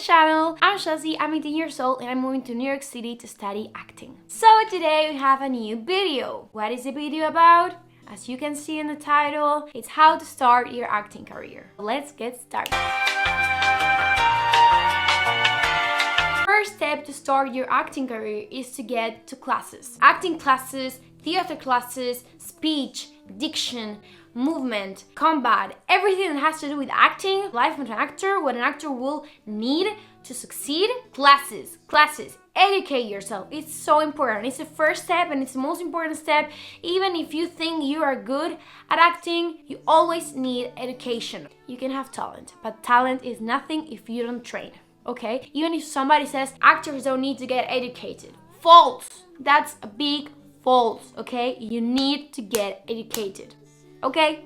channel. I'm Jocy, I'm 18 years old and I'm moving to New York City to study acting. So today we have a new video. What is the video about? As you can see in the title, it's how to start your acting career. Let's get started. First step to start your acting career is to get to classes. Acting classes, theater classes, speech, diction, movement, combat, everything that has to do with acting, life of an actor, what an actor will need to succeed. Classes, educate yourself. It's so important. It's the first step and it's the most important step. Even if you think you are good at acting, you always need education. You can have talent, but talent is nothing if you don't train, okay? Even if somebody says actors don't need to get educated. False. That's a big false, okay? You need to get educated. Okay?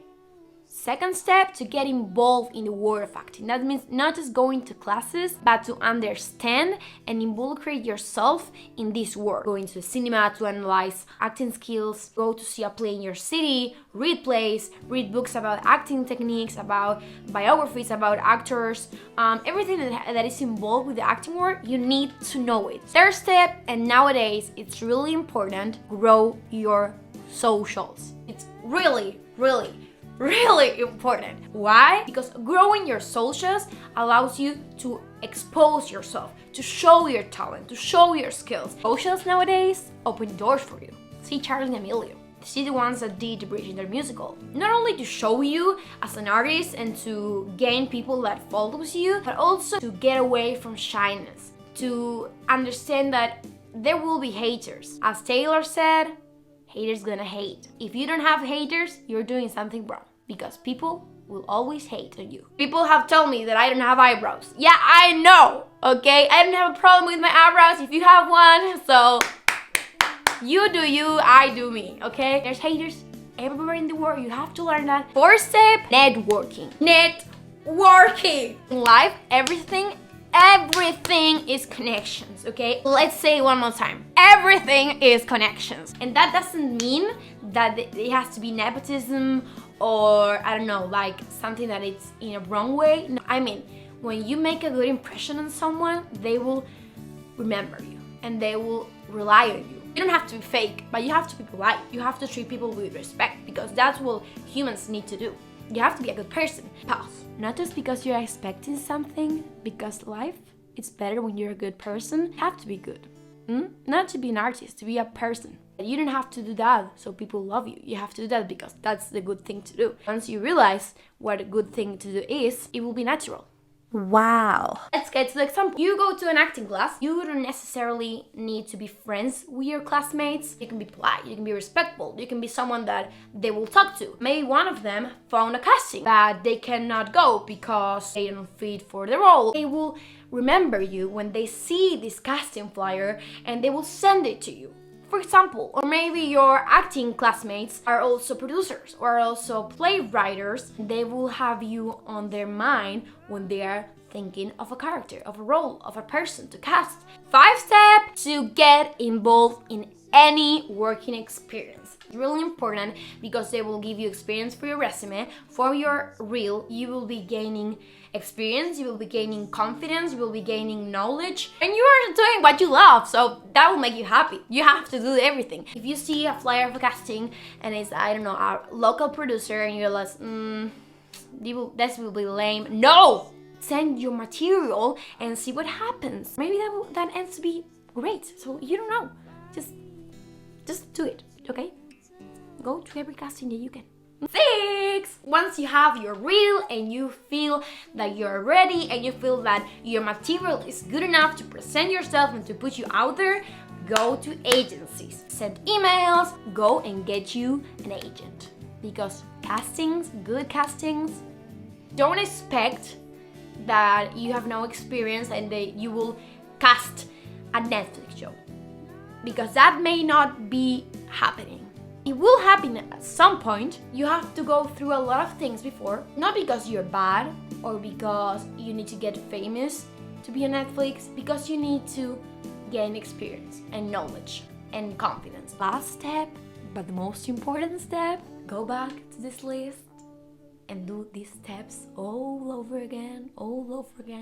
Second step, to get involved in the world of acting. That means not just going to classes, but to understand and involve yourself in this world. Going to the cinema to analyze acting skills, go to see a play in your city, read plays, read books about acting techniques, about biographies, about actors, everything that is involved with the acting world, you need to know it. Third step, and nowadays it's really important, grow your socials. It's really important. Why? Because growing your socials allows you to expose yourself, to show your talent, to show your skills. Socials nowadays open doors for you. See Charlie and Emilio. See the ones that did the Bridge in their musical. Not only to show you as an artist and to gain people that follows you, but also to get away from shyness, to understand that there will be haters. As Taylor said, haters gonna hate. If you don't have haters, you're doing something wrong, because people will always hate on you. People have told me that I don't have eyebrows. Yeah, I know, okay? I don't have a problem with my eyebrows if you have one, so you do you, I do me, okay? There's haters everywhere in the world. You have to learn that. Fourth step, networking. Networking. In life, everything is connections, okay? Let's say it one more time. Everything is connections. And that doesn't mean that it has to be nepotism or, I don't know, like something that it's in a wrong way. No, I mean, when you make a good impression on someone, they will remember you and they will rely on you. You don't have to be fake, but you have to be polite. You have to treat people with respect, because that's what humans need to do. You have to be a good person. Pause. Not just because you're expecting something, because life is better when you're a good person. You have to be good. Not to be an artist, to be a person. You don't have to do that so people love you. You have to do that because that's the good thing to do. Once you realize what a good thing to do is, it will be natural. Wow. Let's get to the example. You go to an acting class. You don't necessarily need to be friends with your classmates. You can be polite, you can be respectful, you can be someone that they will talk to. Maybe one of them found a casting that they cannot go because they don't fit for the role. They will remember you when they see this casting flyer and they will send it to you. For example, or maybe your acting classmates are also producers or also playwriters. They will have you on their mind when they are thinking of a character, of a role, of a person to cast. 5 steps to get involved in any working experience. It's really important because they will give you experience for your resume, for your reel. You will be gaining experience, you will be gaining confidence, you will be gaining knowledge, and you are doing what you love, so that will make you happy. You have to do everything. If you see a flyer of a casting and it's, I don't know, a local producer and you're like, this will be lame. No! Send your material and see what happens. Maybe that ends to be great, so you don't know. Just do it, okay? Go to every casting that you can. 6. Once you have your reel and you feel that you're ready and you feel that your material is good enough to present yourself and to put you out there, go to agencies. Send emails, go and get you an agent. Because castings, good castings, don't expect that you have no experience and that you will cast a Netflix show. Because that may not be happening. It will happen at some point. You have to go through a lot of things before. Not because you're bad or because you need to get famous to be on Netflix, because you need to gain experience and knowledge and confidence. Last step, but the most important step, go back to this list. and do these steps all over again,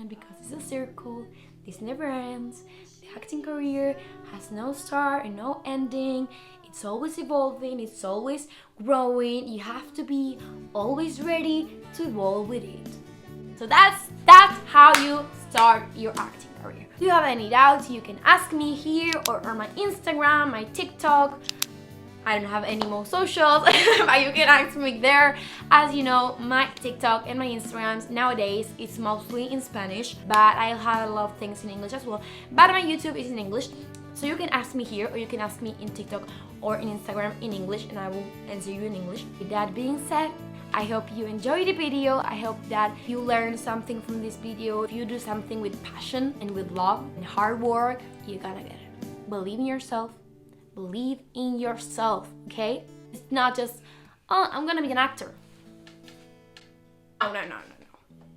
because it's a circle. This never ends. The acting career has no start and no ending. It's always evolving, it's always growing. You have to be always ready to evolve with it. So that's how you start your acting career. If you have any doubts, you can ask me here or on my Instagram, my TikTok. I don't have any more socials, but you can ask me there. As you know, my TikTok and my Instagrams nowadays it's mostly in Spanish, but I have a lot of things in English as well. But my YouTube is in English, so you can ask me here or you can ask me in TikTok or in Instagram in English, and I will answer you in English. With that being said, I hope you enjoyed the video. I hope that you learned something from this video. If you do something with passion and with love and hard work, you're gonna get it. Believe in yourself. Believe in yourself, okay? It's not just, oh, I'm gonna be an actor. No.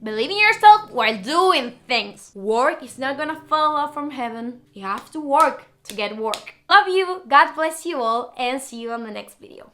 Believe in yourself while doing things. Work is not gonna fall off from heaven. You have to work to get work. Love you, God bless you all, and see you on the next video.